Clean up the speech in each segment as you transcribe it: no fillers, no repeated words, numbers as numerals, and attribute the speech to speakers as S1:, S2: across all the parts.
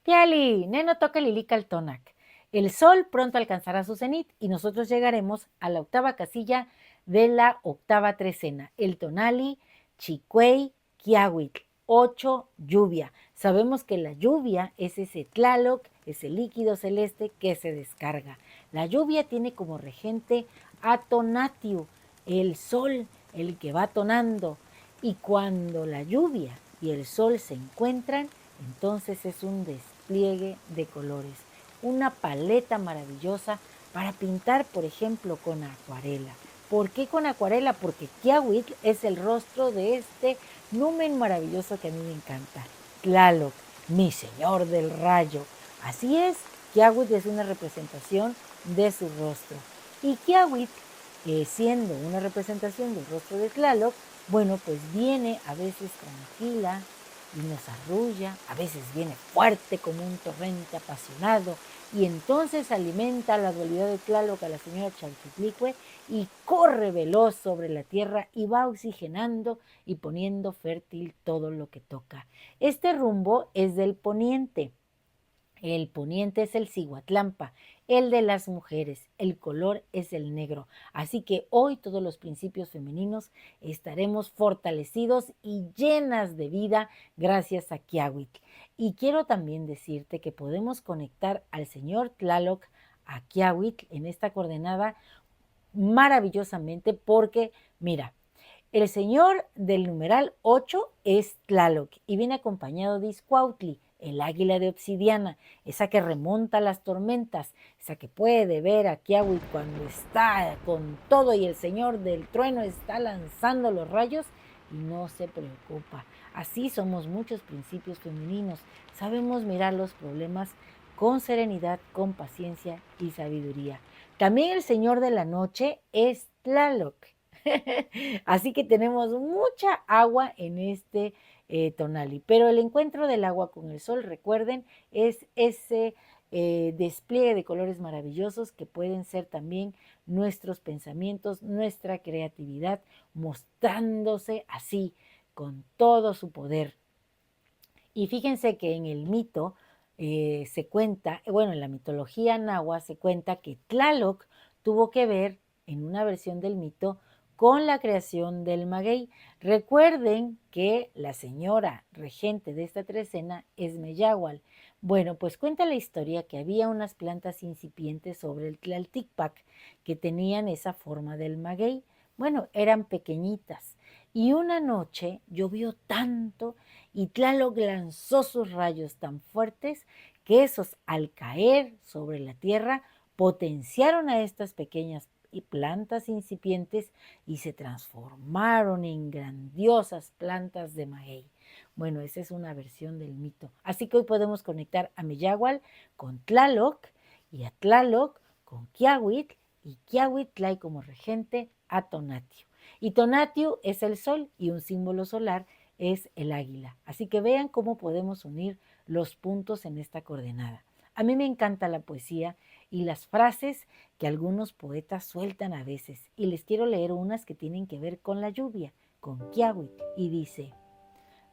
S1: Tiali, neno toca Lilical-Tonac. El sol pronto alcanzará su cenit y nosotros llegaremos a la octava casilla de la octava trecena, el tonali, chicuey, quiahuitl, 8, lluvia. Sabemos que la lluvia es ese tlaloc, ese líquido celeste que se descarga. La lluvia tiene como regente a Tonatiuh, el sol, el que va tonando. Y cuando la lluvia y el sol se encuentran, entonces es un despliegue de colores, una paleta maravillosa para pintar, por ejemplo, con acuarela. ¿Por qué con acuarela? Porque Quiahuitl es el rostro de este numen maravilloso que a mí me encanta, Tlaloc, mi señor del rayo. Así es, Quiahuitl es una representación de su rostro. Y Quiahuitl, siendo una representación del rostro de Tlaloc, bueno, pues viene a veces tranquila y nos arrulla, a veces viene fuerte como un torrente apasionado, y entonces alimenta la dualidad de Tlaloc a la señora Chalchitlicue y corre veloz sobre la tierra y va oxigenando y poniendo fértil todo lo que toca. Este rumbo es del poniente. El poniente es el Cihuatlampa, el de las mujeres, el color es el negro. Así que hoy todos los principios femeninos estaremos fortalecidos y llenas de vida gracias a Quiahuitl. Y quiero también decirte que podemos conectar al señor Tlaloc a Quiahuitl en esta coordenada maravillosamente porque, mira, el señor del numeral 8 es Tlaloc y viene acompañado de Izcuautli, el águila de obsidiana, esa que remonta las tormentas, esa que puede ver a Quiahuitl cuando está con todo y el señor del trueno está lanzando los rayos y no se preocupa. Así somos muchos principios femeninos, sabemos mirar los problemas con serenidad, con paciencia y sabiduría. También el señor de la noche es Tlaloc. Así que tenemos mucha agua en este tonali. Pero el encuentro del agua con el sol, recuerden, es ese despliegue de colores maravillosos que pueden ser también nuestros pensamientos, nuestra creatividad, mostrándose así, con todo su poder. Y fíjense que en el mito se cuenta, bueno, en la mitología náhuatl se cuenta que Tlaloc tuvo que ver, en una versión del mito, con la creación del maguey. Recuerden que la señora regente de esta trecena es Meyahual. Bueno, pues cuenta la historia que había unas plantas incipientes sobre el Tlalticpac que tenían esa forma del maguey. Bueno, eran pequeñitas. Y una noche llovió tanto y Tlaloc lanzó sus rayos tan fuertes que esos, al caer sobre la tierra, potenciaron a estas pequeñas plantas incipientes y se transformaron en grandiosas plantas de maguey. Bueno, esa es una versión del mito. Así que hoy podemos conectar a Meyahual con Tlaloc y a Tlaloc con Quiahuitl y Quiahuitl trae como regente a Tonatiuh. Y Tonatiuh es el sol y un símbolo solar es el águila. Así que vean cómo podemos unir los puntos en esta coordenada. A mí me encanta la poesía y las frases que algunos poetas sueltan a veces. Y les quiero leer unas que tienen que ver con la lluvia, con Quiahuitl. Y dice,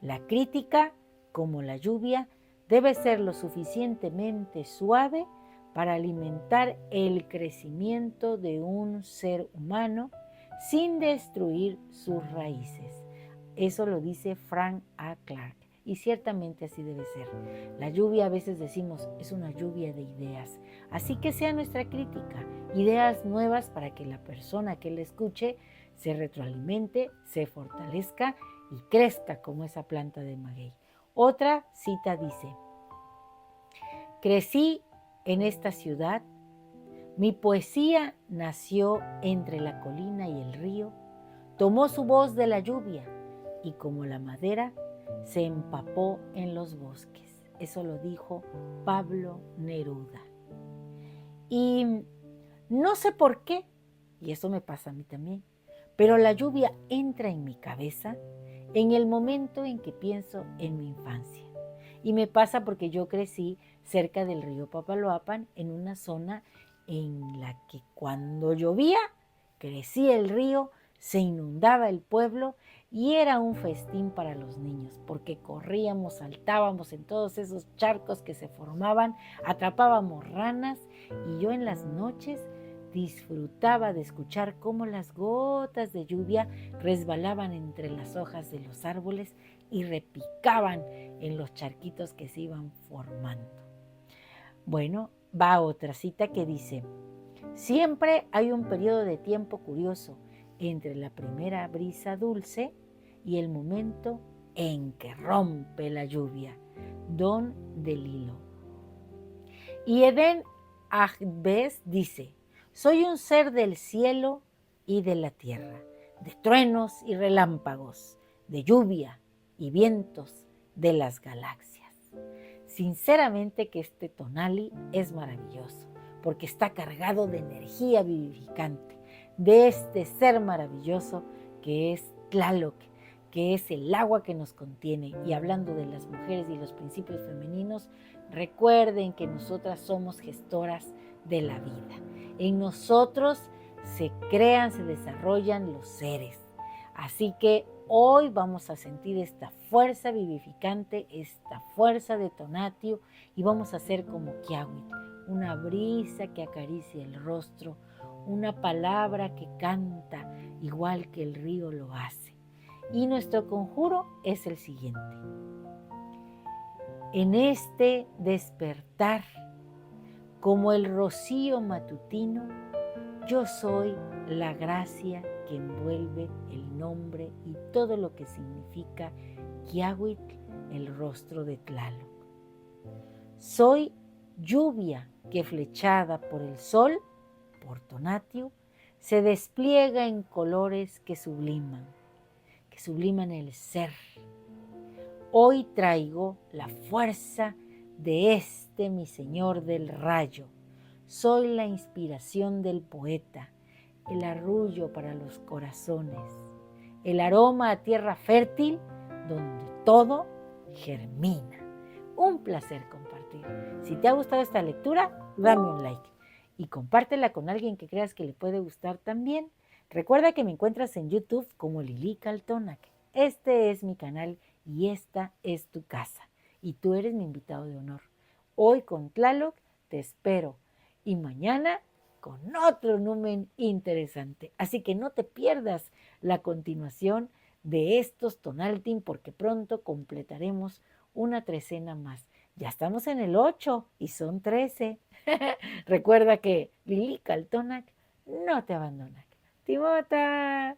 S1: la crítica, como la lluvia, debe ser lo suficientemente suave para alimentar el crecimiento de un ser humano sin destruir sus raíces. Eso lo dice Frank A. Clark. Y ciertamente así debe ser. La lluvia a veces decimos es una lluvia de ideas. Así que sea nuestra crítica, ideas nuevas para que la persona que la escuche se retroalimente, se fortalezca y crezca como esa planta de maguey. Otra cita dice, crecí en esta ciudad, mi poesía nació entre la colina y el río, tomó su voz de la lluvia y como la madera se empapó en los bosques. Eso lo dijo Pablo Neruda. Y no sé por qué, y eso me pasa a mí también, pero la lluvia entra en mi cabeza en el momento en que pienso en mi infancia. Y me pasa porque yo crecí cerca del río Papaloapan, en una zona en la que cuando llovía, crecía el río, se inundaba el pueblo Y era un festín para los niños, porque corríamos, saltábamos en todos esos charcos que se formaban, atrapábamos ranas y yo en las noches disfrutaba de escuchar cómo las gotas de lluvia resbalaban entre las hojas de los árboles y repicaban en los charquitos que se iban formando. Bueno, va otra cita que dice: siempre hay un periodo de tiempo curioso entre la primera brisa dulce y el momento en que rompe la lluvia. Don DeLillo. Y Eden Ahbez dice: soy un ser del cielo y de la tierra, de truenos y relámpagos, de lluvia y vientos de las galaxias. Sinceramente que este tonali es maravilloso, porque está cargado de energía vivificante, de este ser maravilloso que es Tlaloc, que es el agua que nos contiene. Y hablando de las mujeres y los principios femeninos, recuerden que nosotras somos gestoras de la vida. En nosotros se crean, se desarrollan los seres. Así que hoy vamos a sentir esta fuerza vivificante, esta fuerza de Tonatiuh, y vamos a hacer como Quiahuitl, una brisa que acaricia el rostro, una palabra que canta igual que el río lo hace. Y nuestro conjuro es el siguiente: en este despertar, como el rocío matutino, yo soy la gracia que envuelve el nombre y todo lo que significa Quiahuitl, el rostro de Tlaloc. Soy lluvia que, flechada por el sol, por Tonatiuh, se despliega en colores que subliman el ser. Hoy traigo la fuerza de este mi señor del rayo. Soy la inspiración del poeta, el arrullo para los corazones, el aroma a tierra fértil donde todo germina. Un placer compartir. Si te ha gustado esta lectura, dame un like y compártela con alguien que creas que le puede gustar también. Recuerda que me encuentras en YouTube como Lili Caltonac. Este es mi canal y esta es tu casa. Y tú eres mi invitado de honor. Hoy con Tlaloc te espero. Y mañana con otro numen interesante. Así que no te pierdas la continuación de estos Tonaltin, porque pronto completaremos una trecena más. Ya estamos en el 8 y son 13. Recuerda que Lili Caltonac no te abandona. Timota.